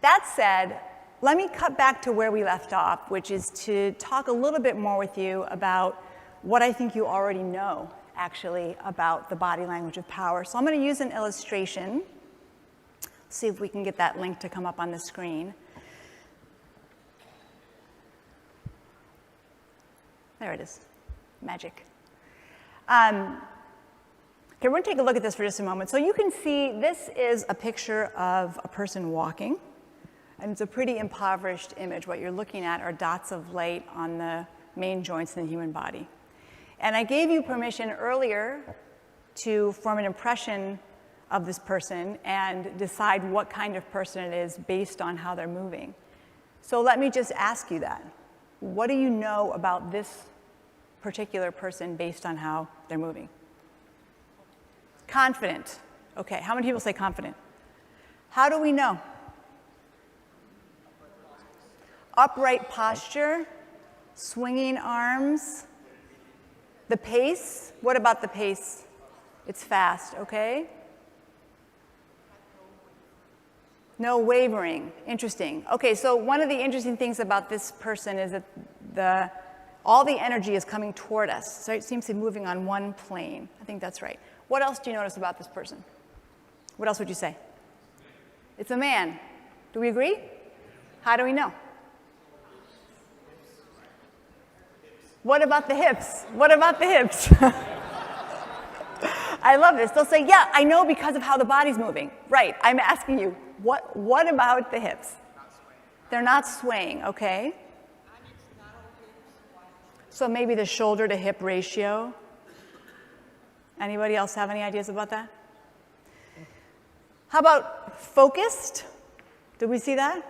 That said, let me cut back to where we left off, which is to talk a little bit more with you about what I think you already know, actually, about the body language of power. So I'm going to use an illustration. See if we can get that link to come up on the screen. There it is. Magic. Okay, we're going to take a look at this for just a moment. So you can see this is a picture of a person walking. And it's a pretty impoverished image. What you're looking at are dots of light on the main joints in the human body. And I gave you permission earlier to form an impression of this person and decide what kind of person it is based on how they're moving. So let me just ask you that. What do you know about this particular person based on how they're moving? Confident. Okay, how many people say confident? How do we know? Upright posture, swinging arms. The pace, what about the pace? It's fast, okay? No wavering, interesting. Okay, so one of the interesting things about this person is that all the energy is coming toward us. So it seems to be moving on one plane. I think that's right. What else do you notice about this person? What else would you say? It's a man. Do we agree? How do we know? What about the hips? What about the hips? I love this. They'll say, yeah, I know because of how the body's moving. Right, I'm asking you, what about the hips? They're not swaying, okay? So maybe the shoulder to hip ratio. Anybody else have any ideas about that? How about focused? Did we see that?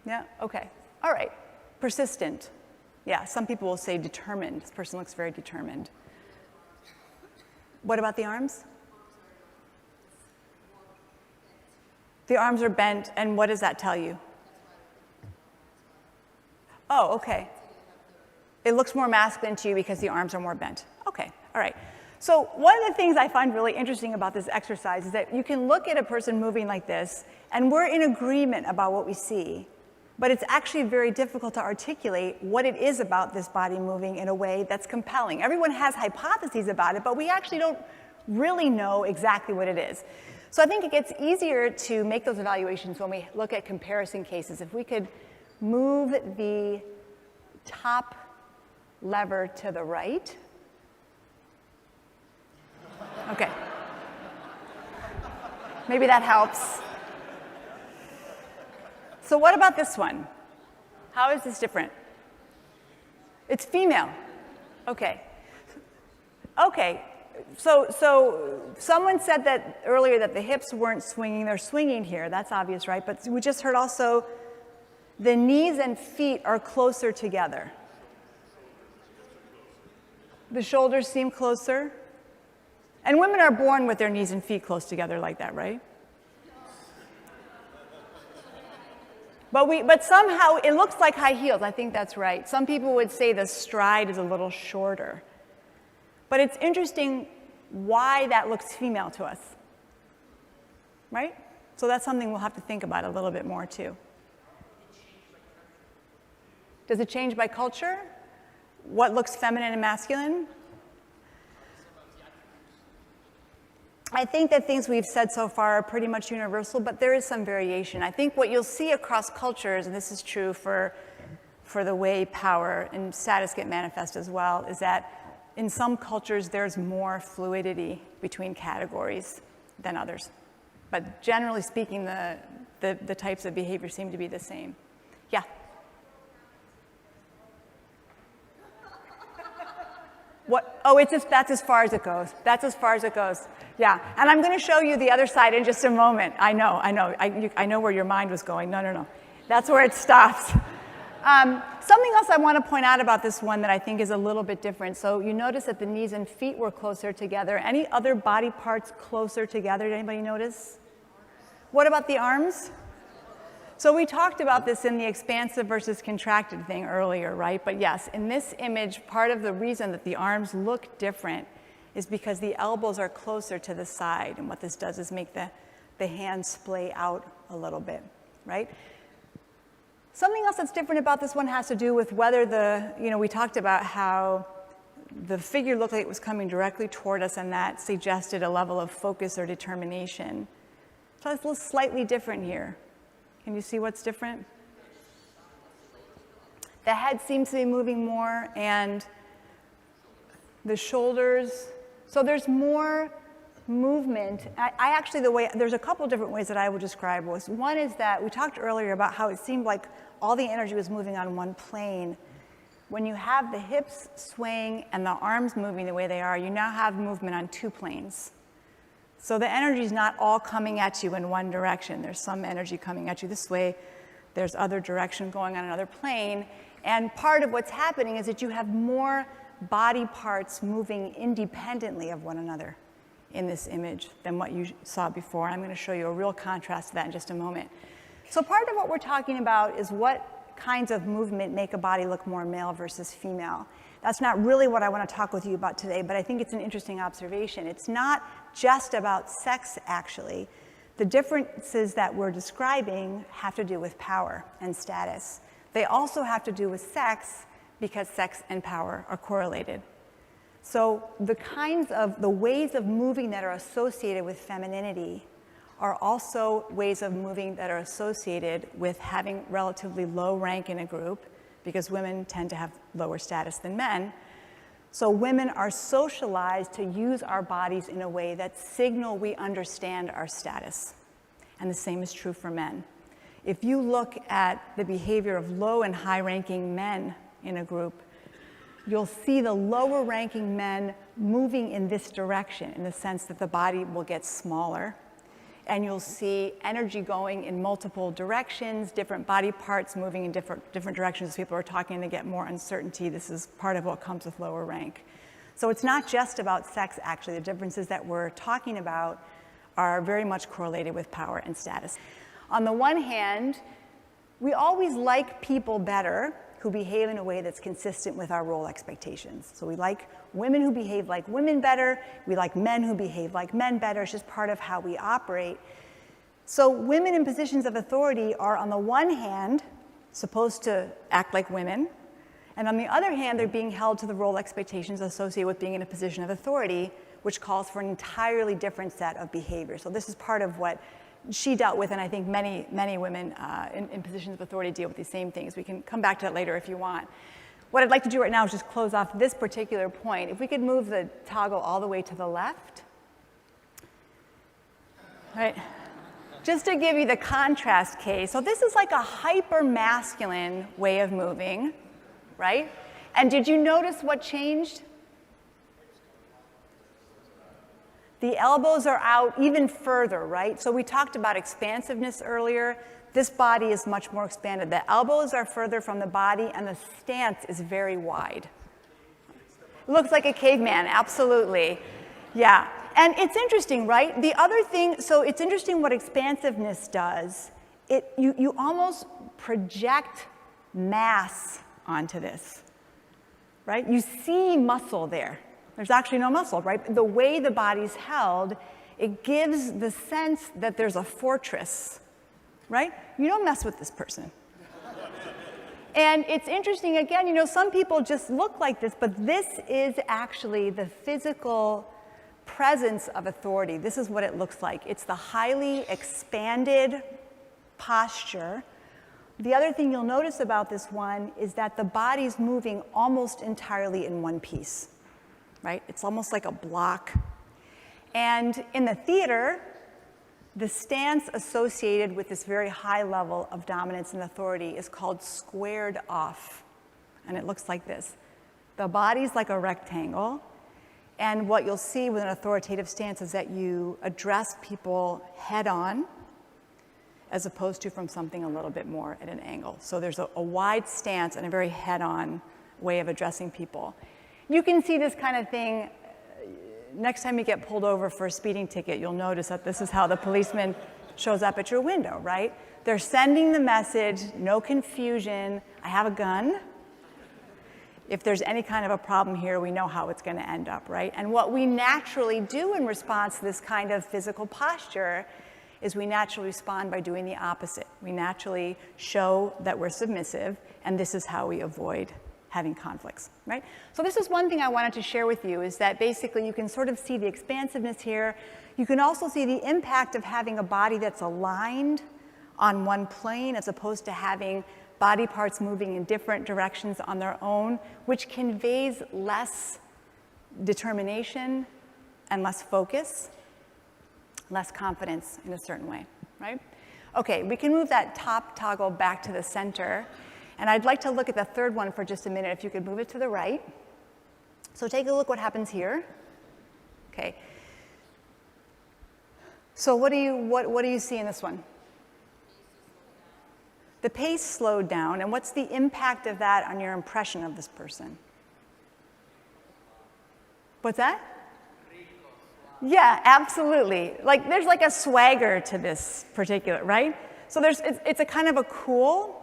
Yeah, okay. All right. Persistent. Yeah, some people will say determined. This person looks very determined. What about the arms? The arms are bent, and what does that tell you? Oh, okay. It looks more masculine to you because the arms are more bent. Okay, all right. So one of the things I find really interesting about this exercise is that you can look at a person moving like this, and we're in agreement about what we see. But it's actually very difficult to articulate what it is about this body moving in a way that's compelling. Everyone has hypotheses about it, but we actually don't really know exactly what it is. So I think it gets easier to make those evaluations when we look at comparison cases. If we could move the top lever to the right. Okay. Maybe that helps. So what about this one? How is this different? It's female. Okay. Okay. So someone said that earlier that the hips weren't swinging. They're swinging here. That's obvious, right? But we just heard also the knees and feet are closer together. The shoulders seem closer. And women are born with their knees and feet close together like that, right? But somehow it looks like high heels. I think that's right. Some people would say the stride is a little shorter. But it's interesting why that looks female to us, right? So that's something we'll have to think about a little bit more too. Does it change by culture? What looks feminine and masculine? I think that things we've said so far are pretty much universal, but there is some variation. I think what you'll see across cultures, and this is true for the way power and status get manifest as well, is that in some cultures there's more fluidity between categories than others. But generally speaking, the types of behavior seem to be the same. Yeah? What? Oh, that's as far as it goes. That's as far as it goes. Yeah, and I'm going to show you the other side in just a moment. I know. I know where your mind was going. No. That's where it stops. Something else I want to point out about this one that I think is a little bit different. So you notice that the knees and feet were closer together. Any other body parts closer together? Did anybody notice? What about the arms? So we talked about this in the expansive versus contracted thing earlier, right? But yes, in this image, part of the reason that the arms look different is because the elbows are closer to the side. And what this does is make the hands splay out a little bit. right? Something else that's different about this one has to do with whether we talked about how the figure looked like it was coming directly toward us, and that suggested a level of focus or determination. So it's a little slightly different here. Can you see what's different? The head seems to be moving more, and the shoulders. So there's more movement. There's a couple different ways that I would describe this. One is that we talked earlier about how it seemed like all the energy was moving on one plane. When you have the hips swaying and the arms moving the way they are, you now have movement on two planes. So the energy is not all coming at you in one direction. There's some energy coming at you this way. There's other direction going on another plane. And part of what's happening is that you have more body parts moving independently of one another in this image than what you saw before. I'm going to show you a real contrast to that in just a moment. So part of what we're talking about is what kinds of movement make a body look more male versus female. That's not really what I want to talk with you about today, but I think it's an interesting observation. It's not just about sex, actually. The differences that we're describing have to do with power and status. They also have to do with sex, because sex and power are correlated. So the ways of moving that are associated with femininity are also ways of moving that are associated with having relatively low rank in a group, because women tend to have lower status than men. So women are socialized to use our bodies in a way that signal we understand our status. And the same is true for men. If you look at the behavior of low and high ranking men in a group, you'll see the lower ranking men moving in this direction, in the sense that the body will get smaller. And you'll see energy going in multiple directions, different body parts moving in different directions as people are talking to get more uncertainty. This is part of what comes with lower rank. So it's not just about sex, actually. The differences that we're talking about are very much correlated with power and status. On the one hand, we always like people better who behave in a way that's consistent with our role expectations. So we like women who behave like women better. We like men who behave like men better. It's just part of how we operate. So women in positions of authority are, on the one hand, supposed to act like women. And on the other hand, they're being held to the role expectations associated with being in a position of authority, which calls for an entirely different set of behavior. So this is part of what she dealt with, and I think many women in positions of authority deal with these same things. We can come back to that later if you want. What I'd like to do right now is just close off this particular point. If we could move the toggle all the way to the left. All right. Just to give you the contrast case. So this is like a hyper-masculine way of moving, right? And did you notice what changed? The elbows are out even further, right? So we talked about expansiveness earlier. This body is much more expanded. The elbows are further from the body, and the stance is very wide. It looks like a caveman, absolutely. Yeah, and it's interesting, right? The other thing, so it's interesting what expansiveness does. You almost project mass onto this, right? You see muscle there. There's actually no muscle, right? The way the body's held, it gives the sense that there's a fortress, right? You don't mess with this person. And it's interesting, again, some people just look like this, but this is actually the physical presence of authority. This is what it looks like. It's the highly expanded posture. The other thing you'll notice about this one is that the body's moving almost entirely in one piece. Right? It's almost like a block. And in the theater, the stance associated with this very high level of dominance and authority is called squared off. And it looks like this. The body's like a rectangle. And what you'll see with an authoritative stance is that you address people head on, as opposed to from something a little bit more at an angle. So there's a wide stance and a very head-on way of addressing people. You can see this kind of thing. Next time you get pulled over for a speeding ticket, you'll notice that this is how the policeman shows up at your window, right? They're sending the message, no confusion, I have a gun. If there's any kind of a problem here, we know how it's going to end up, right? And what we naturally do in response to this kind of physical posture is we naturally respond by doing the opposite. We naturally show that we're submissive, and this is how we avoid having conflicts, right? So this is one thing I wanted to share with you, is that basically you can sort of see the expansiveness here. You can also see the impact of having a body that's aligned on one plane as opposed to having body parts moving in different directions on their own, which conveys less determination and less focus, less confidence in a certain way, right? Okay, we can move that top toggle back to the center. And I'd like to look at the third one for just a minute, if you could move it to the right. So take a look what happens here. Okay. So what do you see in this one? The pace slowed down, and what's the impact of that on your impression of this person? What's that? Yeah, absolutely. Like there's like a swagger to this particular, right? So it's a kind of a cool.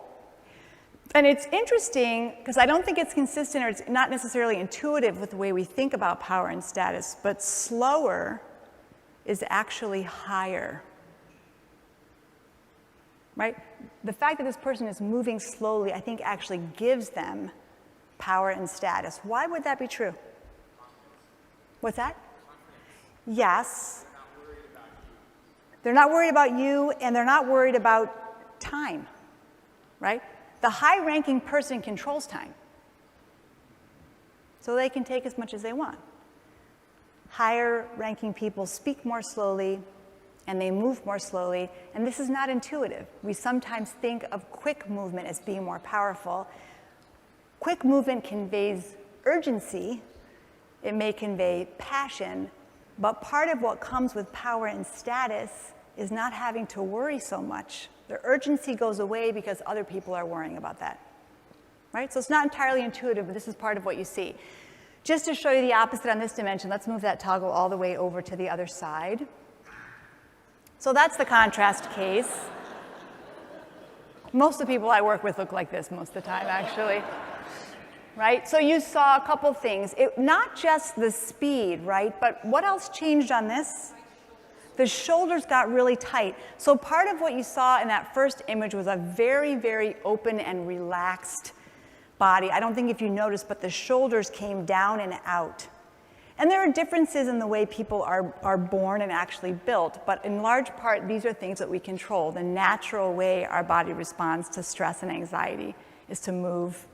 And it's interesting because I don't think it's consistent, or it's not necessarily intuitive with the way we think about power and status, but slower is actually higher, right? The fact that this person is moving slowly, I think, actually gives them power and status. Why would that be true? What's that? Yes. They're not worried about you, and they're not worried about time, right? The high-ranking person controls time, so they can take as much as they want. Higher-ranking people speak more slowly, and they move more slowly, and this is not intuitive. We sometimes think of quick movement as being more powerful. Quick movement conveys urgency. It may convey passion, but part of what comes with power and status is not having to worry so much. The urgency goes away because other people are worrying about that, right? So it's not entirely intuitive, but this is part of what you see. Just to show you the opposite on this dimension, let's move that toggle all the way over to the other side. So that's the contrast case. Most of the people I work with look like this most of the time, actually, right? So you saw a couple things. Not just the speed, right? But what else changed on this? The shoulders got really tight. So part of what you saw in that first image was a very, very open and relaxed body. I don't think if you noticed, but the shoulders came down and out. And there are differences in the way people are born and actually built, but in large part, these are things that we control. The natural way our body responds to stress and anxiety is to move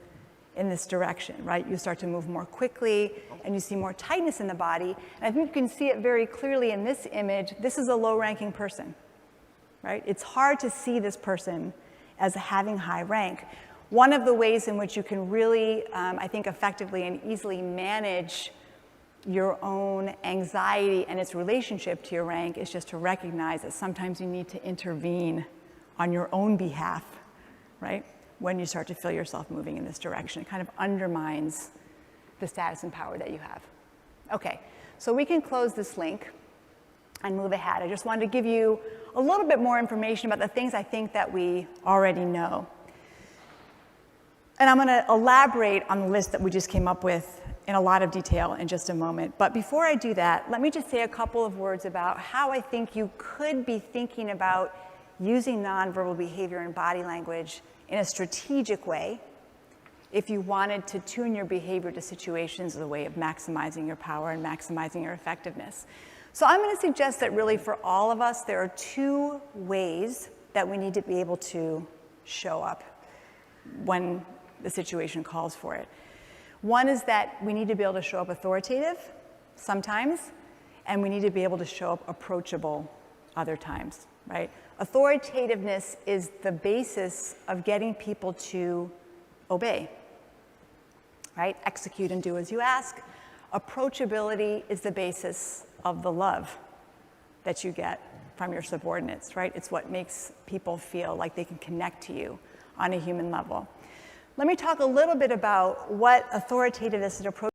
in this direction, right? You start to move more quickly, and you see more tightness in the body. And I think you can see it very clearly in this image. This is a low-ranking person, right? It's hard to see this person as having high rank. One of the ways in which you can really, I think, effectively and easily manage your own anxiety and its relationship to your rank is just to recognize that sometimes you need to intervene on your own behalf, right? When you start to feel yourself moving in this direction. It kind of undermines the status and power that you have. Okay, so we can close this link and move ahead. I just wanted to give you a little bit more information about the things I think that we already know. And I'm going to elaborate on the list that we just came up with in a lot of detail in just a moment. But before I do that, let me just say a couple of words about how I think you could be thinking about using nonverbal behavior and body language in a strategic way if you wanted to tune your behavior to situations as a way of maximizing your power and maximizing your effectiveness. So I'm going to suggest that really for all of us, there are two ways that we need to be able to show up when the situation calls for it. One is that we need to be able to show up authoritative sometimes, and we need to be able to show up approachable other times, right? Authoritativeness is the basis of getting people to obey, right? Execute and do as you ask. Approachability is the basis of the love that you get from your subordinates, right? It's what makes people feel like they can connect to you on a human level. Let me talk a little bit about what authoritativeness and approachability